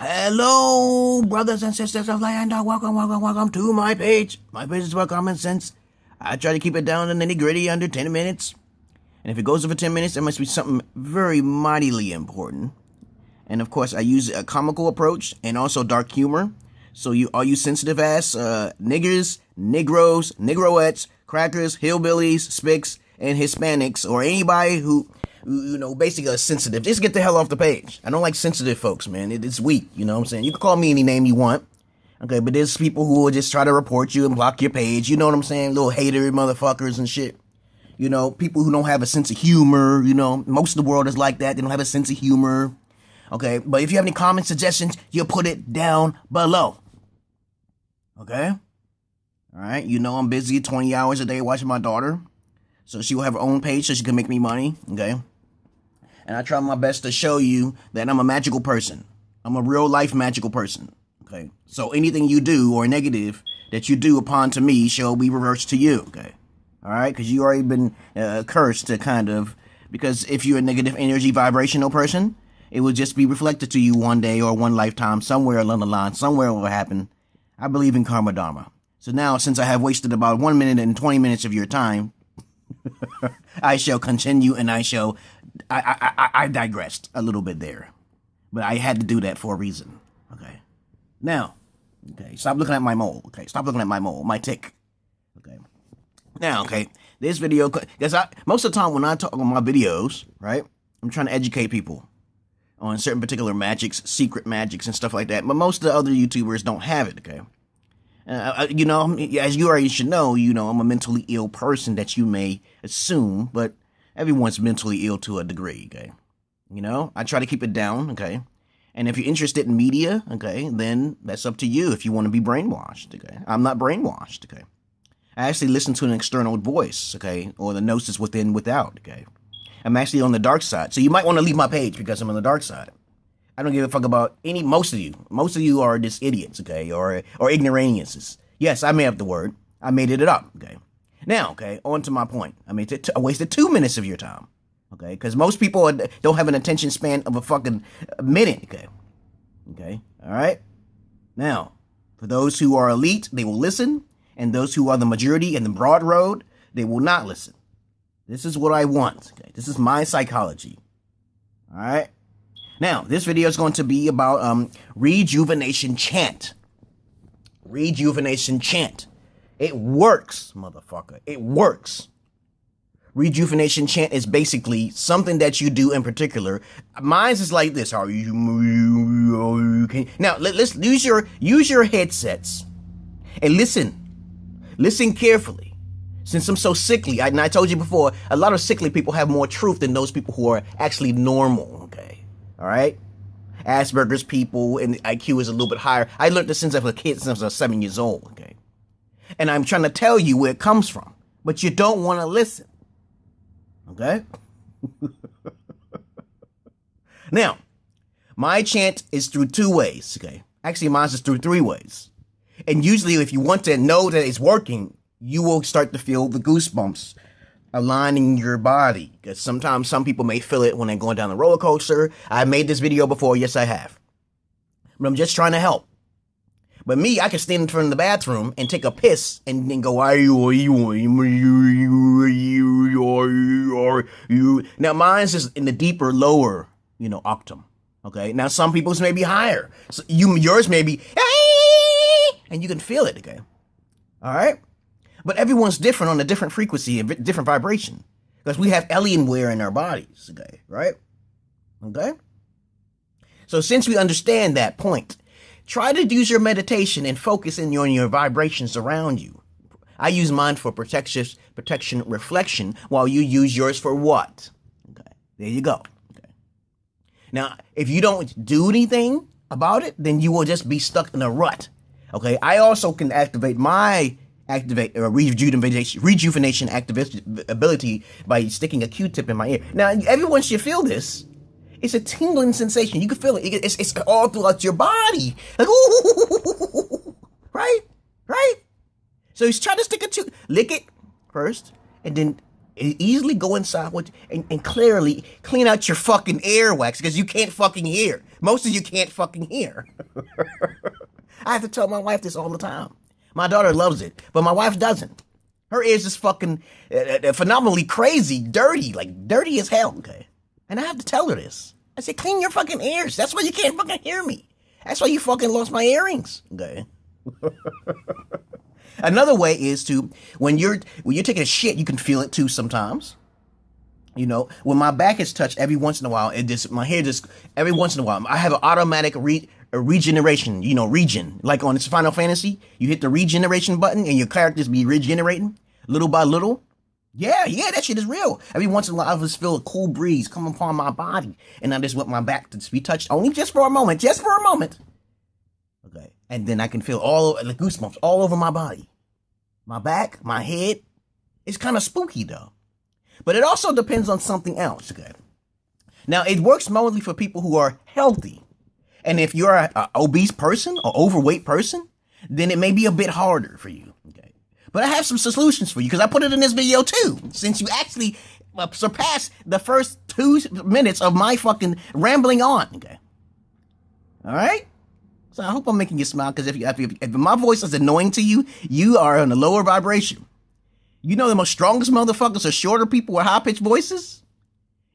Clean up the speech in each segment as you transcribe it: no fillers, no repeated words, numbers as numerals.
Hello, brothers and sisters of land. Welcome to my page. My page is about common sense. I try to keep it down to the nitty-gritty under 10 minutes. And if it goes over 10 minutes, it must be something very mightily important. And of course, I use a comical approach and also dark humor. So all you sensitive ass niggers, Negroes, Negroettes, crackers, hillbillies, spics, and Hispanics, or anybody who basically are sensitive, just get the hell off the page. I don't like sensitive folks, man. It's weak, you know what I'm saying? You can call me any name you want, okay? But there's people who will just try to report you and block your page, you know what I'm saying? Little hater motherfuckers and shit. You know, people who don't have a sense of humor, you know. Most of the world is like that. They don't have a sense of humor, okay? But if you have any comments, suggestions, you'll put it down below, okay? All right, you know I'm busy 20 hours a day watching my daughter. So she will have her own page so she can make me money, okay? And I try my best to show you that I'm a magical person. I'm a real life magical person, okay? So anything you do or negative that you do upon to me shall be reversed to you, okay? All right? Because you already been cursed to kind of, because if you're a negative energy vibrational person, it will just be reflected to you one day or one lifetime, somewhere along the line, somewhere will happen. I believe in karma dharma. So now, since I have wasted about 1 minute and 20 minutes of your time, I shall continue, and I digressed a little bit there, but I had to do that for a reason. Okay, now, okay, stop looking at my mole. Okay, stop looking at my mole, my tick. Okay, now, okay, this video, because most of the time when I talk on my videos, right, I'm trying to educate people on certain particular magics, secret magics, and stuff like that. But most of the other YouTubers don't have it. Okay. You know, as you already should know, I'm a mentally ill person that you may assume, but everyone's mentally ill to a degree, okay? You know, I try to keep it down, okay? And if you're interested in media, okay, then that's up to you if you want to be brainwashed, okay? I'm not brainwashed, okay? I actually listen to an external voice, okay? Or the gnosis within, without, okay? I'm actually on the dark side, so you might want to leave my page because I'm on the dark side. I don't give a fuck about most of you. Most of you are just idiots, okay, or ignoramuses. Yes, I made up the word. I made it up, okay. Now, okay, on to my point. I wasted 2 minutes of your time, okay, because most people don't have an attention span of a fucking minute, okay. Okay, all right. Now, for those who are elite, they will listen, and those who are the majority in the broad road, they will not listen. This is what I want, okay. This is my psychology, all right. Now, this video is going to be about Rejuvenation Chant. Rejuvenation Chant. It works, motherfucker. It works. Rejuvenation Chant is basically something that you do in particular. Mine's is like this. Now, let's use your headsets and listen. Listen carefully. Since I'm so sickly, and I told you before, a lot of sickly people have more truth than those people who are actually normal, okay? All right, Asperger's people and IQ is a little bit higher. I learned this since I was a kid, since I was 7 years old. Okay, and I'm trying to tell you where it comes from, but you don't want to listen. Okay. Now, my chant is through 2 ways. Okay, actually, mine is through 3 ways. And usually, if you want to know that it's working, you will start to feel the goosebumps aligning your body, because sometimes some people may feel it when they're going down the roller coaster. I've made this video before, yes I have, but I'm just trying to help. But me, I can stand in front of the bathroom and take a piss and then go, now mine's is in the deeper, lower, octave. Okay, now some people's may be higher, so yours may be, and you can feel it. Okay, all right. But everyone's different on a different frequency and different vibration, because we have alienware in our bodies, okay, right? Okay? So since we understand that point, try to use your meditation and focus on your vibrations around you. I use mine for protection, reflection, while you use yours for what? Okay, there you go. Okay. Now, if you don't do anything about it, then you will just be stuck in a rut. Okay, I also can activate rejuvenation ability by sticking a Q-tip in my ear. Now, everyone should feel this. It's a tingling sensation. You can feel it. It's all throughout your body. Like, ooh, right? So he's trying to stick it to, lick it first, and then easily go inside and clearly clean out your fucking earwax, because you can't fucking hear. Most of you can't fucking hear. I have to tell my wife this all the time. My daughter loves it, but my wife doesn't. Her ears is fucking phenomenally crazy, dirty, like dirty as hell, okay? And I have to tell her this. I said, clean your fucking ears. That's why you can't fucking hear me. That's why you fucking lost my earrings, okay? Another way is to, when you're taking a shit, you can feel it too sometimes. You know, when my back is touched every once in a while, my hair just, every once in a while, I have an automatic regeneration, you know, regen. Like on Final Fantasy, you hit the regeneration button and your characters be regenerating little by little. Yeah, that shit is real. Every once in a while, I just feel a cool breeze come upon my body. And I just want my back to be touched only just for a moment. Okay. And then I can feel all the goosebumps all over my body. My back, my head. It's kind of spooky though. But it also depends on something else, okay? Now, it works mostly for people who are healthy. And if you're an obese person or overweight person, then it may be a bit harder for you, okay? But I have some solutions for you because I put it in this video too, since you actually surpassed the first 2 minutes of my fucking rambling on, okay? All right? So I hope I'm making you smile because if my voice is annoying to you, you are on a lower vibration. You know the most strongest motherfuckers are shorter people with high-pitched voices?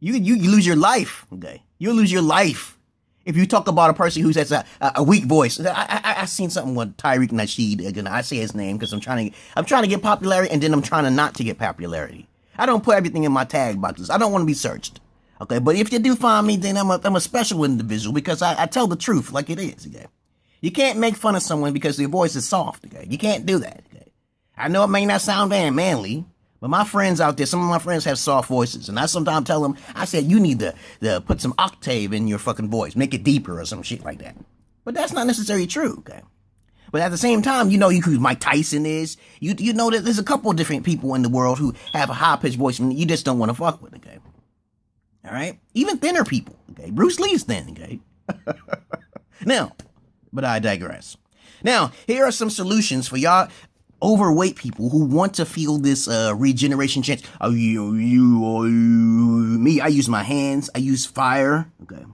You lose your life, okay? You'll lose your life if you talk about a person who has a weak voice. I seen something with Tariq Nasheed. Again, I say his name because I'm trying to get popularity, and then I'm trying to not to get popularity. I don't put everything in my tag boxes. I don't want to be searched, okay? But if you do find me, then I'm a special individual because I tell the truth like it is, okay? You can't make fun of someone because their voice is soft, okay? You can't do that, okay? I know it may not sound very manly, but my friends out there, some of my friends have soft voices, and I sometimes tell them, I said, you need to put some octave in your fucking voice, make it deeper or some shit like that. But that's not necessarily true, okay? But at the same time, you know who Mike Tyson is. You know that there's a couple of different people in the world who have a high-pitched voice and you just don't want to fuck with, okay? All right? Even thinner people, okay? Bruce Lee's thin, okay? Now, but I digress. Now, here are some solutions for y'all overweight people who want to feel this regeneration chance. Me, I use my hands. I use fire. Okay.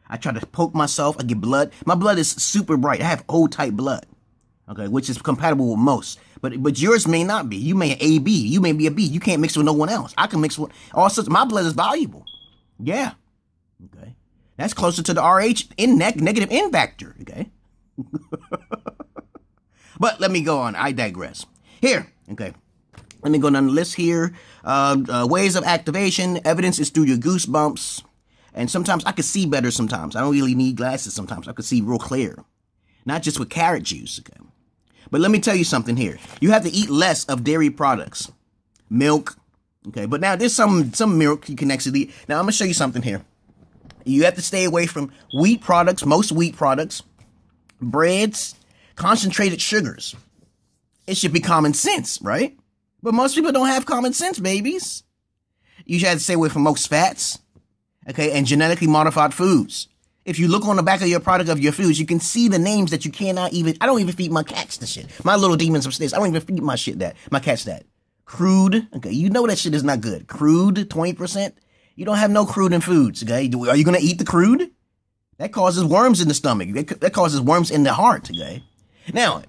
I try to poke myself. I get blood. My blood is super bright. I have O-type blood. Okay, which is compatible with most. But yours may not be. You may A B. You may be a B. You can't mix with no one else. I can mix with all sorts. My blood is valuable. Yeah. Okay. That's closer to the RH negative N factor. Okay. But let me go on. I digress. Here, okay. Let me go down the list here. Ways of activation. Evidence is through your goosebumps. And sometimes I can see better sometimes. I don't really need glasses sometimes. I can see real clear. Not just with carrot juice, okay. But let me tell you something here. You have to eat less of dairy products. Milk, okay. But now there's some milk you can actually eat. Now I'm going to show you something here. You have to stay away from wheat products, most wheat products, breads, concentrated sugars. It should be common sense, right? But most people don't have common sense, babies. You should have to stay away from most fats, okay, and genetically modified foods. If you look on the back of your product of your foods, you can see the names that you cannot even. I don't even feed my cats the shit. My little demons upstairs, I don't even feed my cats that. Crude, okay, you know that shit is not good. Crude, 20%. You don't have no crude in foods, okay? Are you going to eat the crude? That causes worms in the stomach. That causes worms in the heart, okay? Now,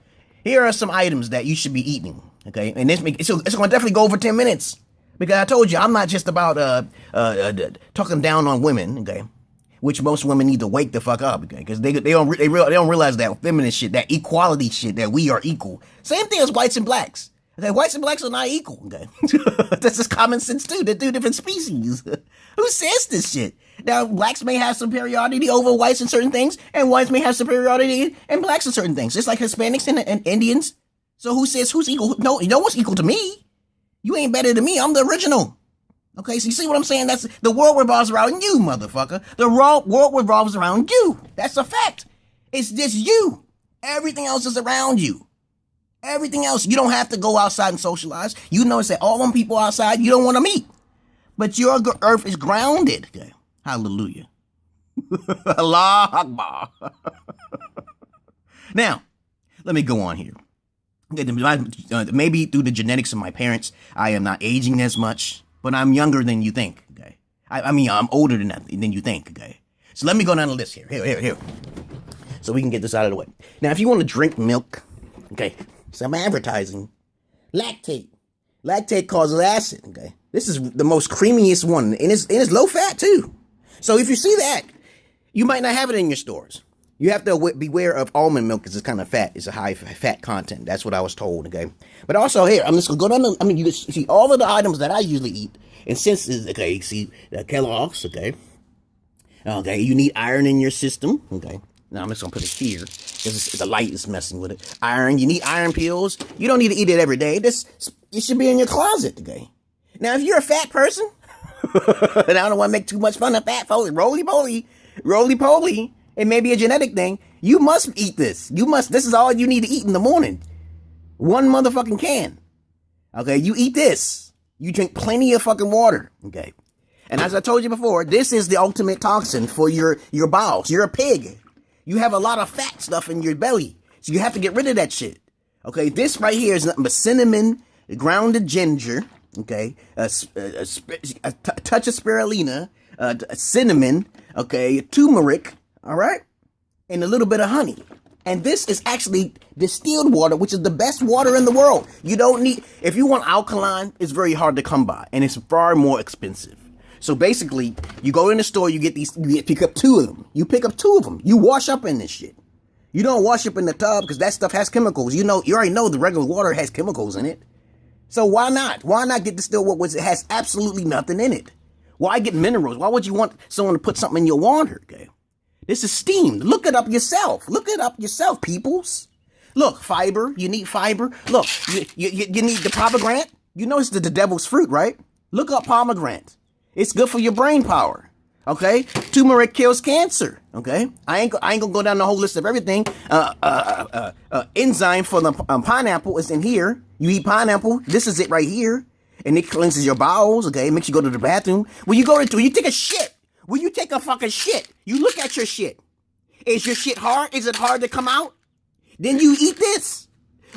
here are some items that you should be eating, okay? And it's going to definitely go over 10 minutes because I told you I'm not just about talking down on women, okay? Which most women need to wake the fuck up, okay? Because they don't realize that feminist shit, that equality shit, that we are equal. Same thing as whites and blacks. Okay, whites and blacks are not equal, okay? That's just common sense too. They're 2 different species. Who says this shit? Now, blacks may have superiority over whites in certain things, and whites may have superiority in blacks in certain things. Just like Hispanics and Indians. So who says who's equal? No one's equal to me. You ain't better than me. I'm the original. Okay, so you see what I'm saying? That's the world revolves around you, motherfucker. The world revolves around you. That's a fact. It's just you. Everything else is around you. Everything else, you don't have to go outside and socialize. You notice that all them people outside you don't want to meet. But your earth is grounded. Okay. Hallelujah. Allah Akbar. Now, let me go on here. Maybe through the genetics of my parents, I am not aging as much, but I'm younger than you think. Okay. I mean, I'm older than you think. Okay. So let me go down the list here. Here. So we can get this out of the way. Now, if you want to drink milk, okay, some advertising, lactate. Lactate causes acid, okay? This is the most creamiest one, and it's low fat, too. So if you see that, you might not have it in your stores. You have to beware of almond milk because it's kind of fat. It's a high fat content. That's what I was told, okay? But also here, I'm just going to go down you can see all of the items that I usually eat. And since, okay, you see Kellogg's, okay? Okay, you need iron in your system, okay? Now, I'm just going to put it here because the light is messing with it. Iron, you need iron pills. You don't need to eat it every day. It should be in your closet, okay? Now, if you're a fat person, and I don't want to make too much fun of fat folks, roly-poly, it may be a genetic thing, you must eat this. This is all you need to eat in the morning. One motherfucking can. Okay, you eat this. You drink plenty of fucking water, okay? And as I told you before, this is the ultimate toxin for your bowels. You're a pig. You have a lot of fat stuff in your belly, so you have to get rid of that shit. Okay, this right here is nothing but cinnamon, grounded ginger, okay, a touch of spirulina, cinnamon, okay, turmeric, all right, and a little bit of honey. And this is actually distilled water, which is the best water in the world. You don't need, if you want alkaline, it's very hard to come by, and it's far more expensive. So basically, you go in the store, you pick up 2 of them. You pick up 2 of them. You wash up in this shit. You don't wash up in the tub because that stuff has chemicals. You already know the regular water has chemicals in it. So why not? Why not get distilled water which has absolutely nothing in it? Why get minerals? Why would you want someone to put something in your water? Okay, this is steamed. Look it up yourself. Look it up yourself, peoples. Look, fiber. You need fiber. Look, you need the pomegranate. You know it's the devil's fruit, right? Look up pomegranate. It's good for your brain power, okay? Turmeric kills cancer, okay? I ain't gonna go down the whole list of everything. Enzyme for the pineapple is in here. You eat pineapple, this is it right here. And it cleanses your bowels, okay? It makes you go to the bathroom. When you take a shit, when you take a fucking shit, you look at your shit. Is your shit hard? Is it hard to come out? Then you eat this.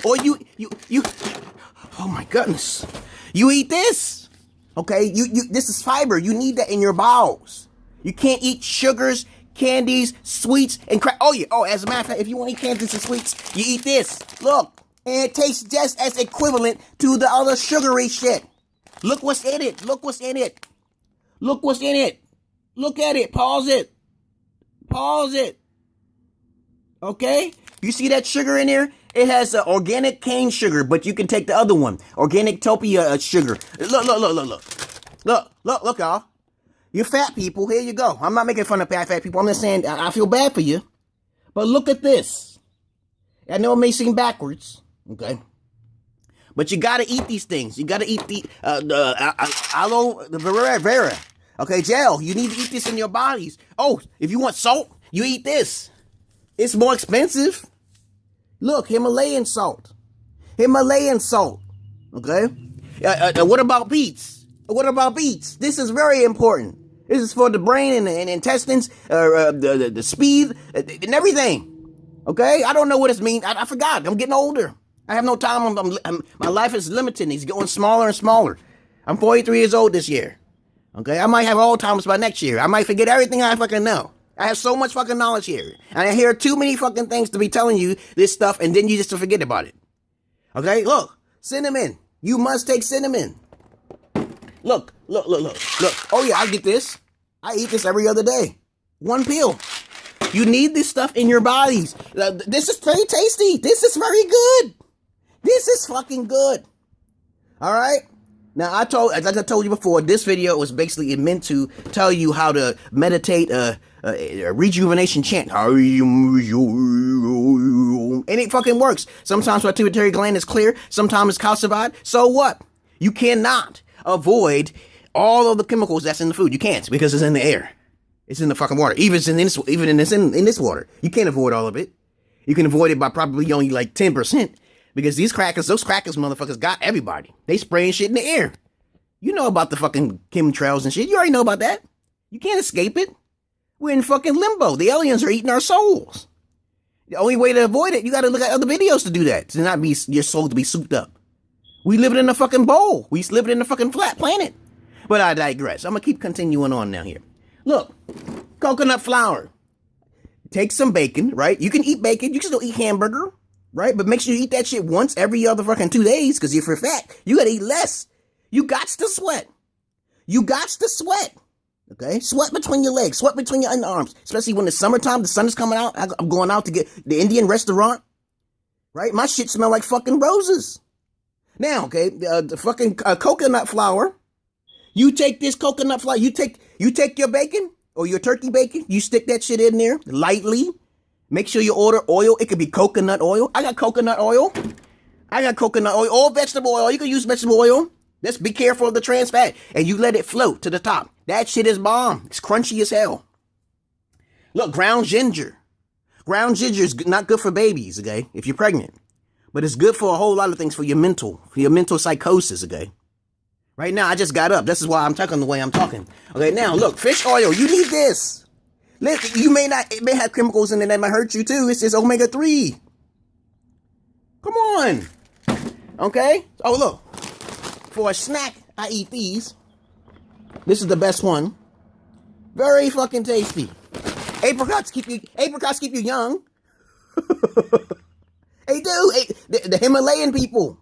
Or you, oh my goodness. You eat this. Okay, this is fiber. You need that in your bowels. You can't eat sugars, candies, sweets, and crack. Oh yeah. Oh, as a matter of fact, if you want to eat candies and sweets, you eat this. Look, and it tastes just as equivalent to the other sugary shit. Look what's in it. Look what's in it. Look what's in it. Look at it. Pause it. Pause it. Okay? You see that sugar in there? It has organic cane sugar, but you can take the other one. Organic topia sugar. Look, y'all. You fat people, here you go. I'm not making fun of fat people. I'm just saying I feel bad for you. But look at this. I know it may seem backwards, okay? But you gotta eat these things. You gotta eat the aloe vera. Okay, gel. You need to eat this in your bodies. Oh, if you want salt, you eat this. It's more expensive. Look, Himalayan salt. Himalayan salt. Okay? What about beets? What about beets? This is very important. This is for the brain and intestines, the speed, and everything. Okay? I don't know what it means. I forgot. I'm getting older. I have no time. My life is limited. It's going smaller and smaller. I'm 43 years old this year. Okay? I might have Alzheimer's by next year. I might forget everything I fucking know. I have so much fucking knowledge here. And I hear too many fucking things to be telling you this stuff and then you just forget about it. Okay? Look. Cinnamon. You must take cinnamon. Look. Oh yeah, I get this. I eat this every other day. 1 pill. You need this stuff in your bodies. This is very tasty. This is very good. This is fucking good. All right? Now, as I told you before, this video was basically meant to tell you how to meditate a rejuvenation chant. And it fucking works. Sometimes my pituitary gland is clear. Sometimes it's calcified. So what? You cannot avoid all of the chemicals that's in the food. You can't because it's in the air. It's in the fucking water. Even in this water. You can't avoid all of it. You can avoid it by probably only like 10%. Because those crackers motherfuckers got everybody. They spraying shit in the air. You know about the fucking chemtrails and shit. You already know about that. You can't escape it. We're in fucking limbo. The aliens are eating our souls. The only way to avoid it, you gotta look at other videos to do that. To not be your soul to be souped up. We live in a fucking bowl. We live in a fucking flat planet. But I digress. I'm gonna keep continuing on now here. Look. Coconut flour. Take some bacon, right? You can eat bacon. You can still eat hamburger, right? But make sure you eat that shit once every other fucking 2 days, because if you're fat, you gotta eat less. You got to sweat. You got to sweat. Okay? Sweat between your legs. Sweat between your underarms. Especially when it's summertime, the sun is coming out. I'm going out to get the Indian restaurant. Right? My shit smell like fucking roses. Now, okay, the fucking coconut flour. You take this coconut flour. You take your bacon or your turkey bacon. You stick that shit in there lightly. Make sure you order oil. It could be coconut oil. I got coconut oil. All vegetable oil. You can use vegetable oil. Just be careful of the trans fat. And you let it float to the top. That shit is bomb. It's crunchy as hell. Look, ground ginger. Ground ginger is not good for babies, okay, if you're pregnant. But it's good for a whole lot of things for your mental psychosis, okay? Right now, I just got up. This is why I'm talking the way I'm talking. Okay, now, look, fish oil. You need this. It may have chemicals in it that might hurt you, too. It's just omega-3. Come on. Okay? Oh, look. For a snack, I eat these. This is the best one. Very fucking tasty. Apricots keep you young. They do. The Himalayan people.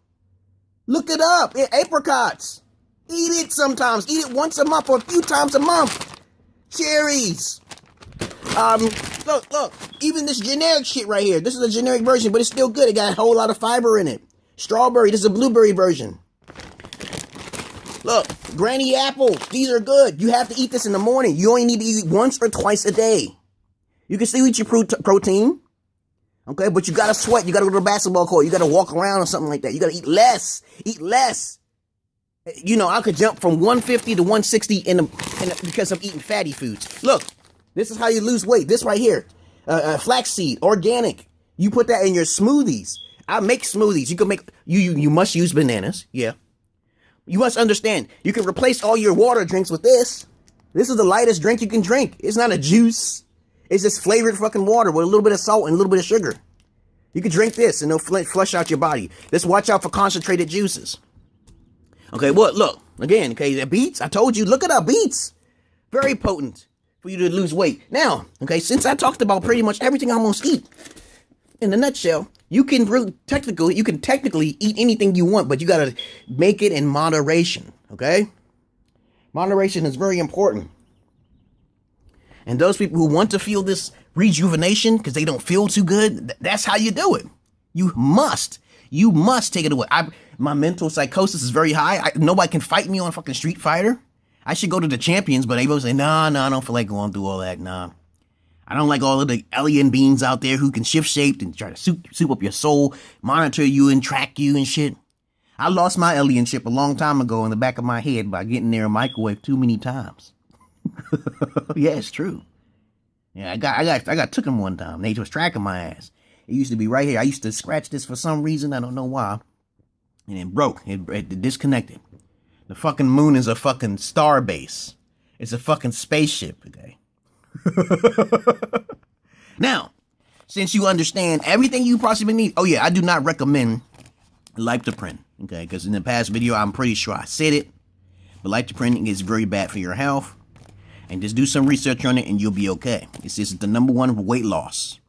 Look it up. Apricots. Eat it sometimes. Eat it once a month or a few times a month. Cherries. Look. Even this generic shit right here. This is a generic version, but it's still good. It got a whole lot of fiber in it. Strawberry. This is a blueberry version. Look, granny apples. These are good. You have to eat this in the morning. You only need to eat once or twice a day. You can still eat your protein. Okay, but you gotta sweat. You gotta go to the basketball court. You gotta walk around or something like that. You gotta eat less. Eat less. You know, I could jump from 150 to 160 because I'm eating fatty foods. Look, this is how you lose weight. This right here, flaxseed, organic. You put that in your smoothies. I make smoothies. You can make. You must use bananas. Yeah. You must understand, you can replace all your water drinks with this. This is the lightest drink you can drink. It's not a juice. It's just flavored fucking water with a little bit of salt and a little bit of sugar. You can drink this and it'll flush out your body. Just watch out for concentrated juices. Okay, well, look, again, okay, the beets, I told you, look at our beets. Very potent for you to lose weight. Now, okay, since I talked about pretty much everything I almost eat, in a nutshell, you can technically eat anything you want, but you gotta make it in moderation, okay? Moderation is very important. And those people who want to feel this rejuvenation because they don't feel too good, that's how you do it. You must take it away. My mental psychosis is very high. Nobody can fight me on fucking Street Fighter. I should go to the champions, but everybody say, nah, I don't feel like going through all that, nah. I don't like all of the alien beings out there who can shift shape and try to soup up your soul, monitor you and track you and shit. I lost my alienship a long time ago in the back of my head by getting near a microwave too many times. Yeah, it's true. Yeah, I got took him one time. They was tracking my ass. It used to be right here. I used to scratch this for some reason. I don't know why. And it broke. It disconnected. The fucking moon is a fucking star base. It's a fucking spaceship, okay? Now, since you understand everything you possibly need. Oh yeah, I do not recommend Liptoprin, okay? Because in the past video, I'm pretty sure I said it. But Liptoprin is very bad for your health. And just do some research on it and you'll be okay. It's just the number one for weight loss.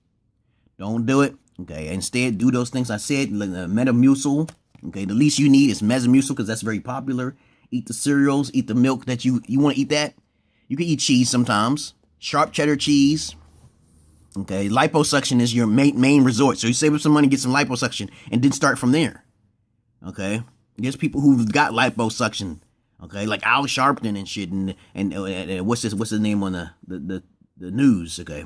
Don't do it, okay? Instead, do those things I said, like Metamucil. Okay, the least you need is Metamucil because that's very popular. Eat the cereals, eat the milk that you want to eat that. You can eat cheese sometimes. Sharp cheddar cheese. Okay, liposuction is your main resort. So you save up some money, get some liposuction, and then start from there. Okay, there's people who've got liposuction. Okay, like Al Sharpton and shit, and what's his name on the news? Okay,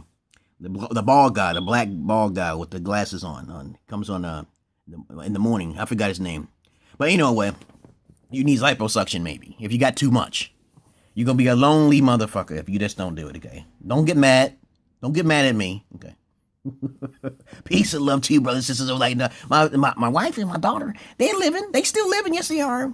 the bald guy, the black bald guy with the glasses on comes on in the morning. I forgot his name, but you know what? You need liposuction maybe if you got too much. You're gonna be a lonely motherfucker if you just don't do it. Okay, don't get mad. Don't get mad at me. Okay. Peace and love to you, brothers and sisters. Like my wife and my daughter, they still living. Yes, they are.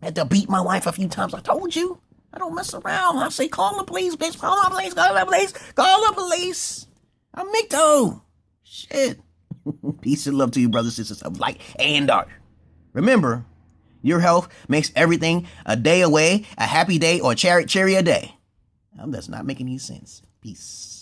I had to beat my wife a few times. I told you. I don't mess around. I say, call the police, bitch. Call the police. Call the police. Call the police. I'm Mikto. Shit. Peace and love to you, brothers and sisters of light and dark. Remember, your health makes everything a day away, a happy day, or cherry a day. That's not making any sense. Peace.